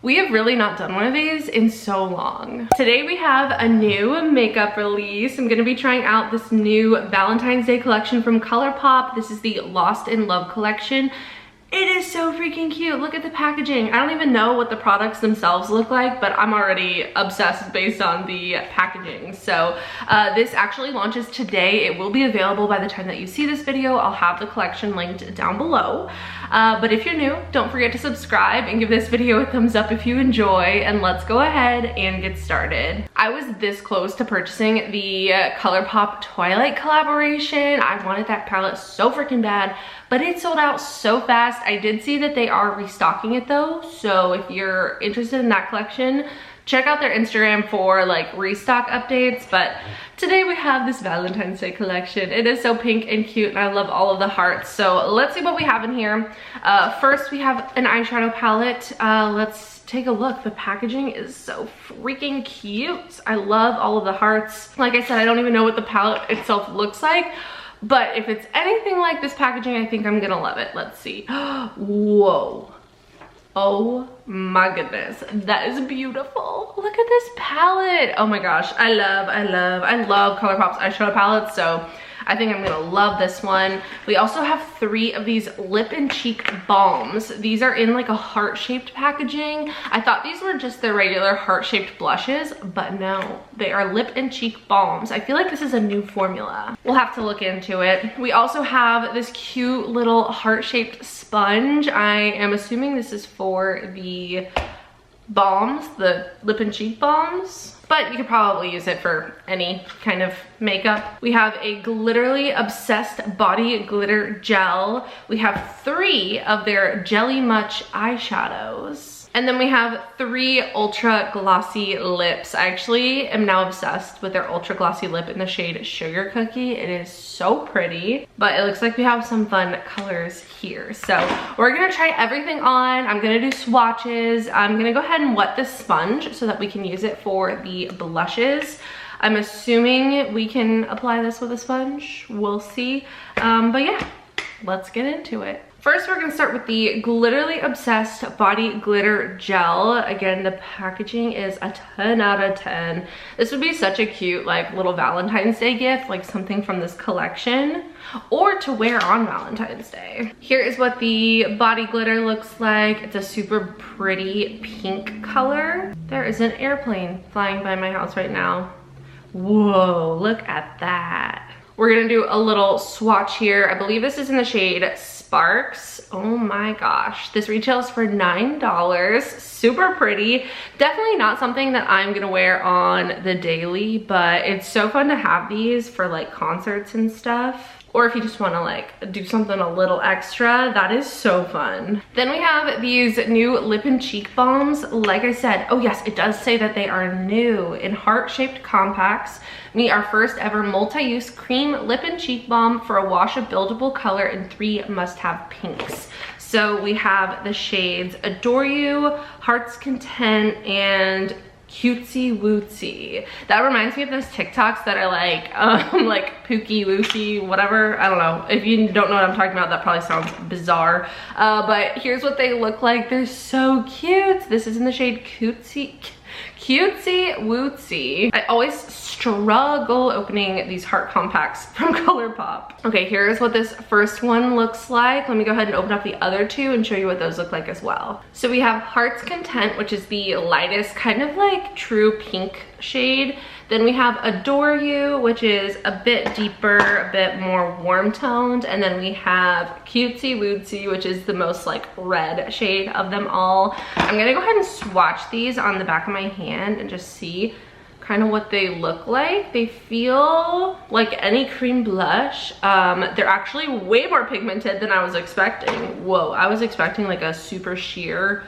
We have really not done one of these in so long. Today we have a new makeup release. I'm gonna be trying out this new Valentine's Day collection from Colourpop. This is the Lost in Love collection. It is so freaking cute. Look at the packaging. I don't even know what the products themselves look like, but I'm already obsessed based on the packaging. So this actually launches today. It will be available by the time that you see this video. I'll have the collection linked down below. But if you're new, don't forget to subscribe and give this video a thumbs up if you enjoy, and let's go ahead and get started. I was this close to purchasing the Colourpop Twilight collaboration. I wanted that palette so freaking bad, but it sold out so fast. I did see that they are restocking it though, so if you're interested in that collection, check out their Instagram for like restock updates. But today we have this Valentine's Day collection. It is so pink and cute, and I love all of the hearts. So let's see what we have in here. First we have an eyeshadow palette. Let's take a look. The packaging is so freaking cute. I love all of the hearts. Like I said, I don't even know what the palette itself looks like, but if it's anything like this packaging, I think I'm gonna love it. Let's see. Whoa. Oh my goodness, that is beautiful. Look at this palette. Oh my gosh, I love Colourpop's eyeshadow palettes, so I think I'm gonna love this one. We also have 3 of these lip and cheek balms. These are in like a heart-shaped packaging. I thought these were just the regular heart-shaped blushes, but no, they are lip and cheek balms. I feel like this is a new formula. We'll have to look into it. We also have this cute little heart-shaped sponge. I am assuming this is for the balms, the lip and cheek balms, but you could probably use it for any kind of makeup. We have a Glitterly Obsessed Body Glitter Gel. We have 3 of their Jelly Much eyeshadows. And then we have 3 ultra glossy lips. I actually am now obsessed with their ultra glossy lip in the shade Sugar Cookie. It is so pretty, but it looks like we have some fun colors here. So we're gonna try everything on. I'm gonna do swatches. I'm gonna go ahead and wet this sponge so that we can use it for the blushes. I'm assuming we can apply this with a sponge. We'll see. But yeah, let's get into it. First, we're gonna start with the Glitterly Obsessed Body Glitter Gel. Again, the packaging is a 10 out of 10. This would be such a cute, like, little Valentine's Day gift, like something from this collection, or to wear on Valentine's Day. Here is what the body glitter looks like. It's a super pretty pink color. There is an airplane flying by my house right now. Whoa, look at that. We're gonna do a little swatch here. I believe this is in the shade Sparks. Oh my gosh, this retails for $9. Super pretty. Definitely not something that I'm gonna wear on the daily, but it's so fun to have these for like concerts and stuff. Or if you just wanna like do something a little extra, that is so fun. Then we have these new lip and cheek balms. Like I said, oh yes, it does say that they are new in heart-shaped compacts. Meet our first ever multi-use cream lip and cheek balm for a wash of buildable color and 3 must-have pinks. So we have the shades Adore You, Heart's Content, and Cutesy Wootsy. That reminds me of those TikToks that are like Pookie Woosy, whatever. I don't know. If you don't know what I'm talking about, that probably sounds bizarre. But here's what they look like. They're so cute. This is in the shade Cutesy Wootsy. I always struggle opening these heart compacts from Colourpop. Okay, here's what this first one looks like. Let me go ahead and open up the other 2 and show you what those look like as well. So we have Heart's Content, which is the lightest kind of like true pink shade. Then we have Adore You, which is a bit deeper, a bit more warm toned. And then we have Cutesy Wootsy, which is the most like red shade of them all. I'm gonna go ahead and swatch these on the back of my hand and just see kind of what they look like. They feel like any cream blush. They're actually way more pigmented than I was expecting. Whoa, I was expecting like a super sheer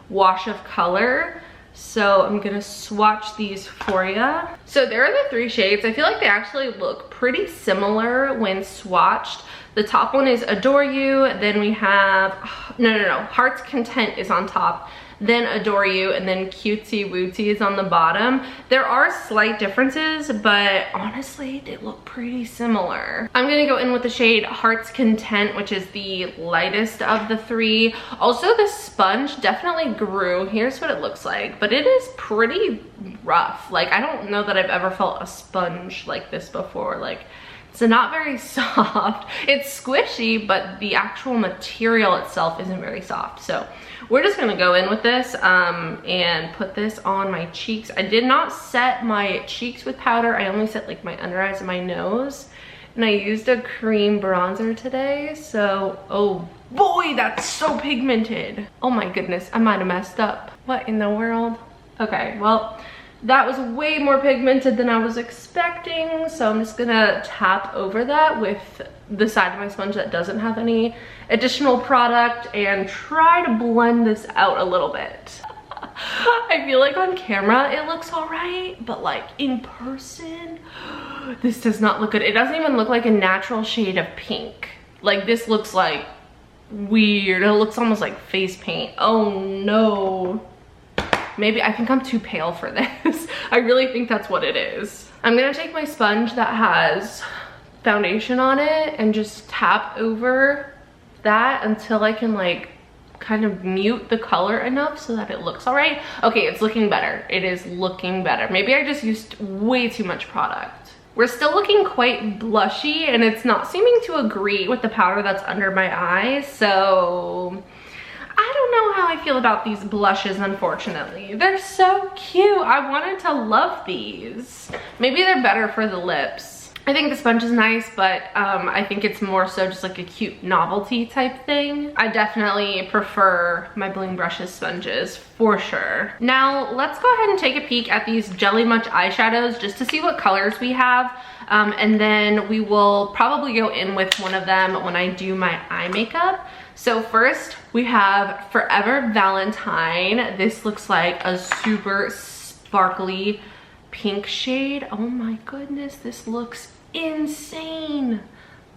wash of color. So I'm gonna swatch these for you. So there are the 3 shades. I feel like they actually look pretty similar when swatched. The top one is Adore You, then we have, no, Heart's Content is on top. then Adore You, and then Cutesy Wootsy is on the bottom. There are slight differences, but honestly, they look pretty similar. I'm gonna go in with the shade Heart's Content, which is the lightest of the three. Also, the sponge definitely grew. Here's what it looks like, but it is pretty rough. Like, I don't know that I've ever felt a sponge like this before. Like, it's not very soft. It's squishy, but the actual material itself isn't very soft. So we're just gonna go in with this and put this on my cheeks. I did not set my cheeks with powder. I only set like my under eyes and my nose. And I used a cream bronzer today. So, oh boy, that's so pigmented. Oh my goodness, I might have messed up. What in the world? Okay, well, that was way more pigmented than I was expecting, so I'm just gonna tap over that with the side of my sponge that doesn't have any additional product and try to blend this out a little bit. I feel like on camera it looks all right, but like in person, this does not look good. It doesn't even look like a natural shade of pink. Like, this looks like weird. It looks almost like face paint. Oh no. Maybe I think I'm too pale for this. I really think that's what it is. I'm gonna take my sponge that has foundation on it and just tap over that until I can like kind of mute the color enough so that it looks all right. Okay, it's looking better. It is looking better. Maybe I just used way too much product. We're still looking quite blushy and it's not seeming to agree with the powder that's under my eyes, so I don't know how I feel about these blushes, unfortunately. They're so cute. I wanted to love these. Maybe they're better for the lips. I think the sponge is nice, but I think it's more so just like a cute novelty type thing. I definitely prefer my Bling Brushes sponges, for sure. Now, let's go ahead and take a peek at these Jelly Munch eyeshadows just to see what colors we have. And then we will probably go in with one of them when I do my eye makeup. So first we have Forever Valentine. This looks like a super sparkly pink shade. Oh my goodness, this looks insane.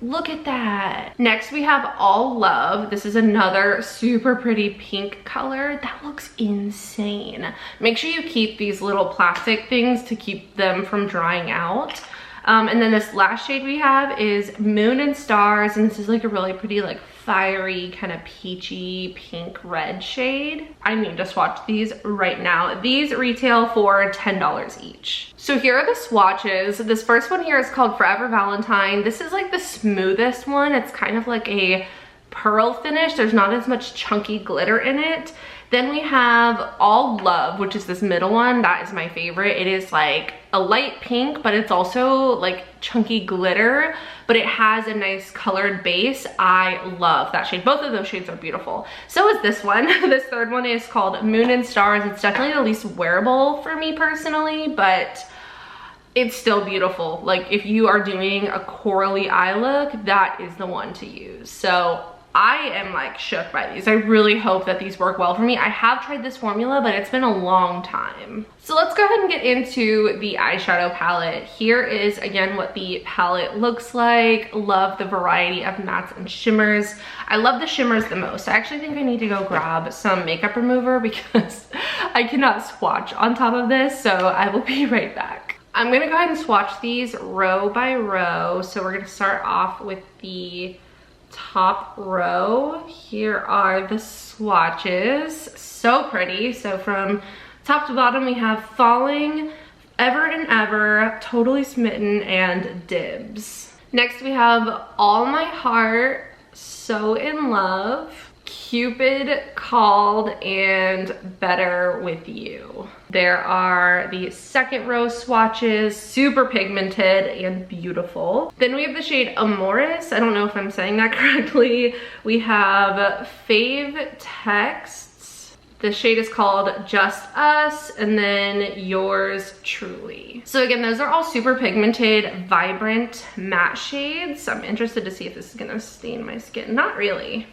Look at that. Next we have All Love. This is another super pretty pink color. That looks insane. Make sure you keep these little plastic things to keep them from drying out. And then this last shade we have is Moon and Stars, and this is like a really pretty like fiery kind of peachy pink red shade. I need to swatch these right now. These retail for $10 each. So here are the swatches. This first one here is called Forever Valentine. This is like the smoothest one. It's kind of like a pearl finish. There's not as much chunky glitter in it. Then we have All Love, which is this middle one. That is my favorite. It is like a light pink, but it's also like chunky glitter, but it has a nice colored base. I love that shade. Both of those shades are beautiful. So is this one. This third one is called Moon and Stars. It's definitely the least wearable for me personally, but it's still beautiful. Like, if you are doing a corally eye look, that is the one to use. So I am like shook by these. I really hope that these work well for me. I have tried this formula, but it's been a long time. So let's go ahead and get into the eyeshadow palette. Here is again what the palette looks like. Love the variety of mattes and shimmers. I love the shimmers the most. I actually think I need to go grab some makeup remover because I cannot swatch on top of this, so I will be right back. I'm gonna go ahead and swatch these row by row. So we're gonna start off with the top row. Here are the swatches. So pretty. So from top to bottom we have Falling, Ever and Ever, Totally Smitten, and Dibs. Next we have All My Heart, So In Love, Cupid Called, and Better With You. There are the second row swatches, super pigmented and beautiful. Then we have the shade Amoris. I don't know if I'm saying that correctly. We have Fave Texts. The shade is called Just Us, and then Yours Truly. So again, those are all super pigmented, vibrant matte shades. I'm interested to see if this is gonna stain my skin. Not really.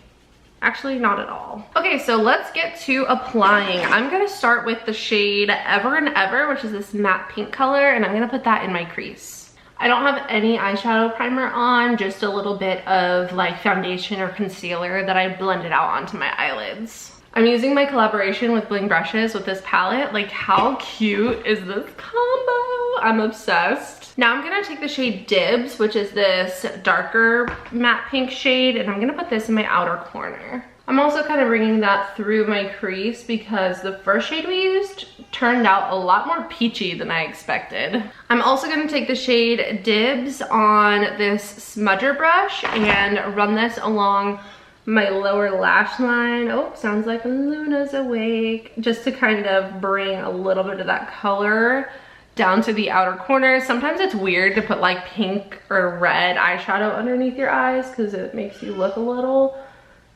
Actually, not at all. Okay, so let's get to applying. I'm gonna start with the shade Ever and Ever, which is this matte pink color, and I'm gonna put that in my crease. I don't have any eyeshadow primer on, just a little bit of like foundation or concealer that I blended out onto my eyelids. I'm using my collaboration with Bling Brushes with this palette. Like, how cute is this combo? I'm obsessed. Now I'm gonna take the shade Dibs, which is this darker matte pink shade, and I'm gonna put this in my outer corner. I'm also kind of bringing that through my crease because the first shade we used turned out a lot more peachy than I expected. I'm also gonna take the shade Dibs on this smudger brush and run this along my lower lash line. Oh, sounds like Luna's awake. Just to kind of bring a little bit of that color down to the outer corner. Sometimes it's weird to put like pink or red eyeshadow underneath your eyes because it makes you look a little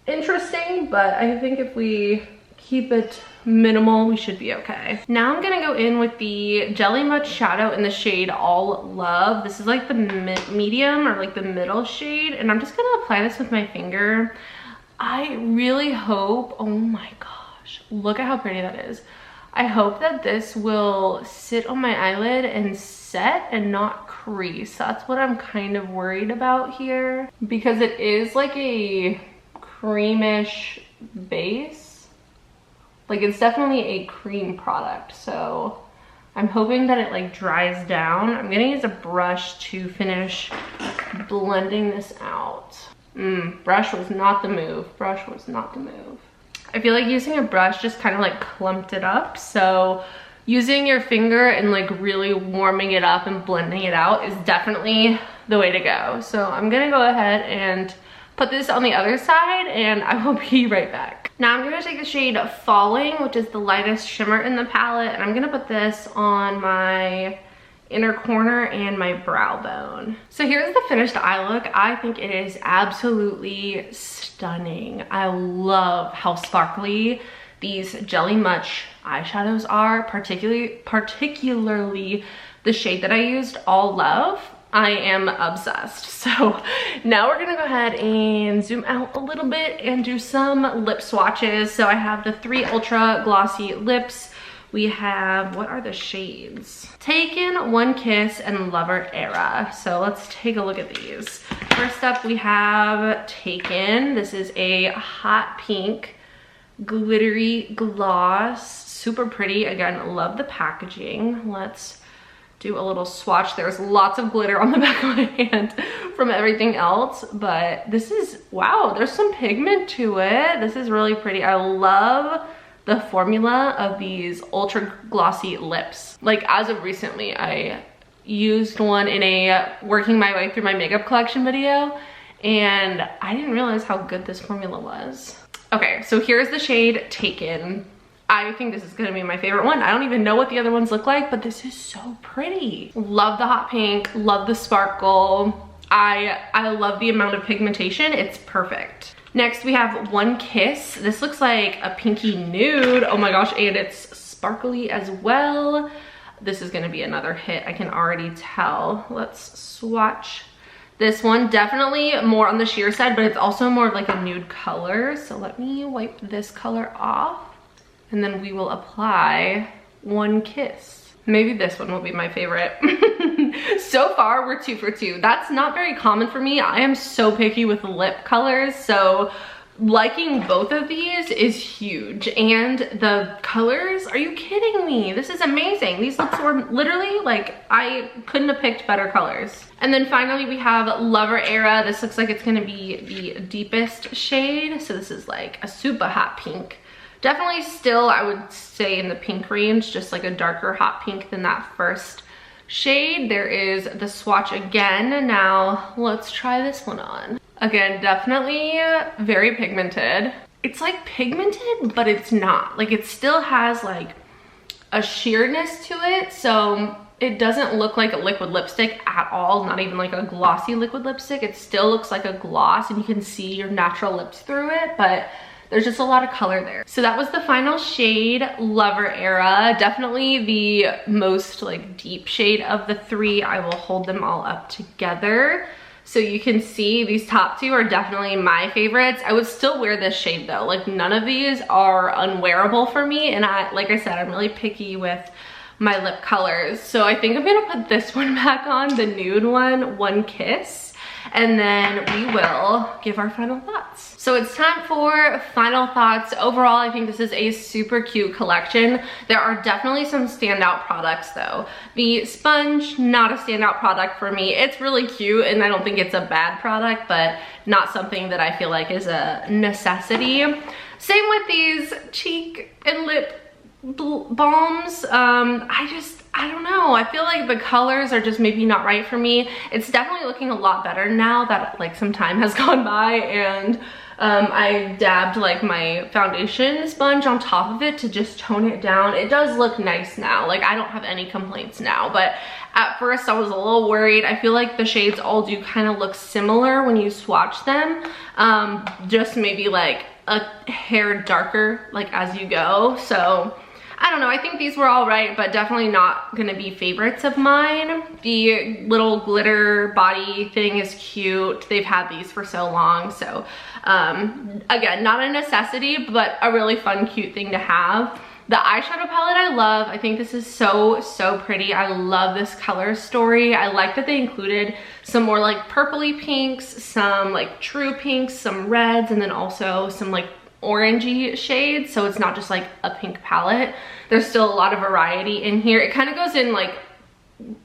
interesting, but I think if we keep it minimal, we should be okay. Now I'm gonna go in with the Jelly Much shadow in the shade All Love. This is like the medium or like the middle shade, and I'm just gonna apply this with my finger. I really hope, oh my gosh, look at how pretty that is. I hope that this will sit on my eyelid and set and not crease. That's what I'm kind of worried about here because it is like a creamish base. Like, it's definitely a cream product, so I'm hoping that it like dries down. I'm gonna use a brush to finish blending this out. Brush was not the move. Brush was not the move. I feel like using a brush just kind of like clumped it up, so using your finger and like really warming it up and blending it out is definitely the way to go. So I'm gonna go ahead and put this on the other side and I will be right back. Now I'm gonna take the shade Falling, which is the lightest shimmer in the palette, and I'm gonna put this on my inner corner and my brow bone. So here's the finished eye look. I think it is absolutely stunning. I love how sparkly these Jelly Much eyeshadows are, particularly the shade that I used, All Love. I am obsessed. So now we're gonna go ahead and zoom out a little bit and do some lip swatches. So I have the 3 Ultra Glossy lips. We have, what are the shades? Taken, One Kiss, and Lover Era. So let's take a look at these. First up, we have Taken. This is a hot pink glittery gloss. Super pretty. Again, love the packaging. Let's do a little swatch. There's lots of glitter on the back of my hand from everything else, but this is, wow, there's some pigment to it. This is really pretty. I love the formula of these ultra glossy lips. Like, as of recently, I used one in a working my way through my makeup collection video, and I didn't realize how good this formula was. Okay, so here's the shade Taken. I think this is gonna be my favorite one. I don't even know what the other ones look like, but this is so pretty. Love the hot pink, love the sparkle. I love the amount of pigmentation, it's perfect. Next we have One Kiss. This looks like a pinky nude. Oh my gosh, and it's sparkly as well. This is gonna be another hit, I can already tell. Let's swatch this one. Definitely more on the sheer side, but it's also more like a nude color. So let me wipe this color off, and then we will apply One Kiss. Maybe this one will be my favorite. So far, we're 2 for 2. That's not very common for me. I am so picky with lip colors, so liking both of these is huge. And the colors, are you kidding me? This is amazing. These lips were literally like, I couldn't have picked better colors. And then finally we have Lover Era. This looks like it's gonna be the deepest shade. So this is like a super hot pink. Definitely still, I would say, in the pink range, just like a darker hot pink than that first shade. There is the swatch again. Now let's try this one on. Again, definitely very pigmented. It's like pigmented, but it's not. Like, it still has like a sheerness to it, so it doesn't look like a liquid lipstick at all, not even like a glossy liquid lipstick. It still looks like a gloss and you can see your natural lips through it, but there's just a lot of color there. So that was the final shade, Lover Era. Definitely the most like deep shade of the 3. I will hold them all up together so you can see these top 2 are definitely my favorites. I would still wear this shade though. Like, none of these are unwearable for me, and like I said, I'm really picky with my lip colors. So I think I'm gonna put this one back on, the nude one, One Kiss. and then we will give our final thoughts. So it's time for final thoughts. Overall, I think this is a super cute collection. There are definitely some standout products though. The sponge, not a standout product for me. It's really cute and I don't think it's a bad product, but not something that I feel like is a necessity. Same with these cheek and lip balms. I don't know. I feel like the colors are just maybe not right for me. It's definitely looking a lot better now that like some time has gone by, and I dabbed like my foundation sponge on top of it to just tone it down. It does look nice now. Like I don't have any complaints now, but at first I was a little worried. I feel like the shades all do kind of look similar when you swatch them. Just maybe like a hair darker like as you go. So I don't know, I think these were all right, but definitely not gonna be favorites of mine. The little glitter body thing is cute. They've had these for so long, so again, not a necessity, but a really fun, cute thing to have. The eyeshadow palette I love. I think this is so pretty. I love this color story. I like that they included some more like purpley pinks, some like true pinks, some reds, and then also some like orangey shades, so it's not just like a pink palette. There's still a lot of variety in here. It kind of goes in like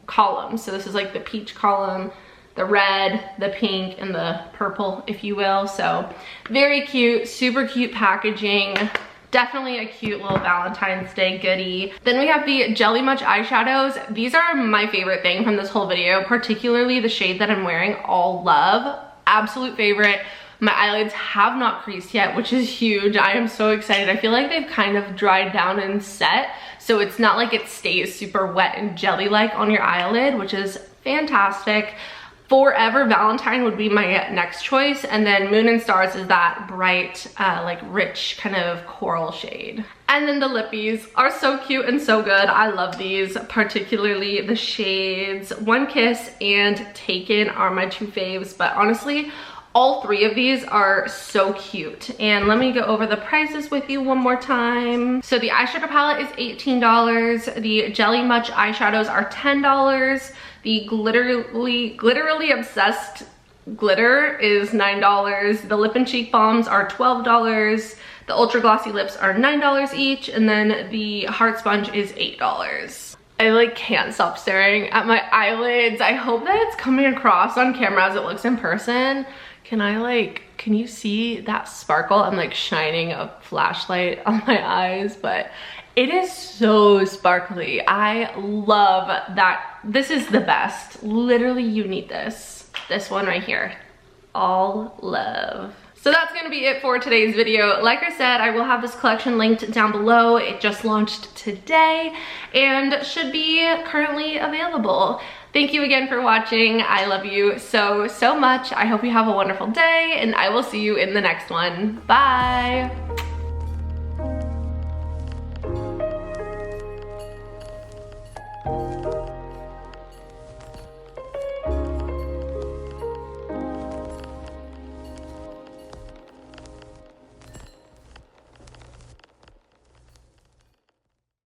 columns, so this is like the peach column, the red, the pink, and the purple, if you will. So very cute, super cute packaging. Definitely a cute little Valentine's Day goodie. Then we have the Jelly Much eyeshadows. These are my favorite thing from this whole video, particularly the shade that I'm wearing, All Love. Absolute favorite. My eyelids have not creased yet, which is huge. I am so excited. I feel like they've kind of dried down and set, so it's not like it stays super wet and jelly-like on your eyelid, which is fantastic. Forever Valentine would be my next choice, and then Moon and Stars is that bright, like rich kind of coral shade. And then the lippies are so cute and so good. I love these, particularly the shades One Kiss and Taken are my two faves, but honestly, all three of these are so cute. And let me go over the prices with you one more time. So the eyeshadow palette is $18. The Jelly Much eyeshadows are $10. The glitterily obsessed glitter is $9. The lip and cheek balms are $12. The ultra glossy lips are $9 each. And then the heart sponge is $8. I like can't stop staring at my eyelids. I hope that it's coming across on camera as it looks in person. Can you see that sparkle? I'm like shining a flashlight on my eyes, but it is so sparkly. I love that. This is the best. Literally, you need this. This one right here. All Love. So that's gonna be it for today's video. Like I said, I will have this collection linked down below. It just launched today and should be currently available. Thank you again for watching. I love you so much. I hope you have a wonderful day, and I will see you in the next one. Bye.